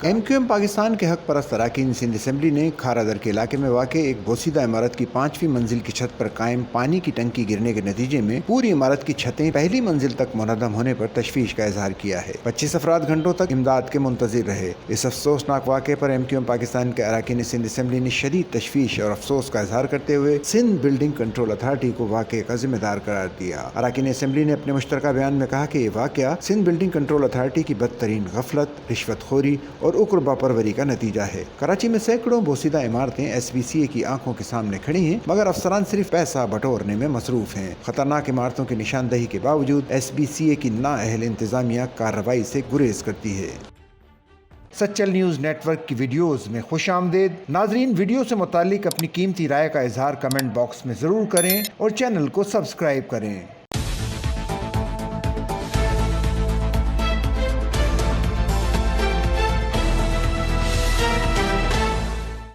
MQM Pakistan کے حق پرست اراکین سندھ اسمبلی نے کھارادر کے علاقے میں واقع ایک بوسیدہ عمارت کی 5ویں منزل کی چھت پر قائم پانی کی ٹنکی گرنے کے نتیجے میں پوری عمارت کی چھتیں پہلی منزل تک منہدم ہونے پر تشویش کا اظہار کیا ہے۔ 25 افراد گھنٹوں تک امداد کے منتظر رہے۔ اس افسوسناک واقعے پر MQM پاکستان کے اراکین سندھ اسمبلی نے شدید تشویش اور افسوس کا اظہار کرتے ہوئے سندھ بلڈنگ کنٹرول اتھارٹی کو واقعے کا ذمہ دار قرار دیا۔ اراکین اسمبلی نے اپنے مشترکہ بیان میں کہا کہ یہ واقعہ سندھ بلڈنگ کنٹرول اتھارٹی کی بدترین غفلت، رشوت خوری اور اقربا پروری کا نتیجہ ہے۔ کراچی میں سینکڑوں بوسیدہ عمارتیں SBCA کی آنکھوں کے سامنے کھڑی ہیں، مگر افسران صرف پیسہ بٹورنے میں مصروف ہیں۔ خطرناک عمارتوں کی نشاندہی کے باوجود SBCA کی نااہل انتظامیہ کارروائی سے گریز کرتی ہے۔ سچل نیوز نیٹ ورک کی ویڈیوز میں خوش آمدید۔ ناظرین، ویڈیو سے متعلق اپنی قیمتی رائے کا اظہار کمنٹ باکس میں ضرور کریں اور چینل کو سبسکرائب کریں۔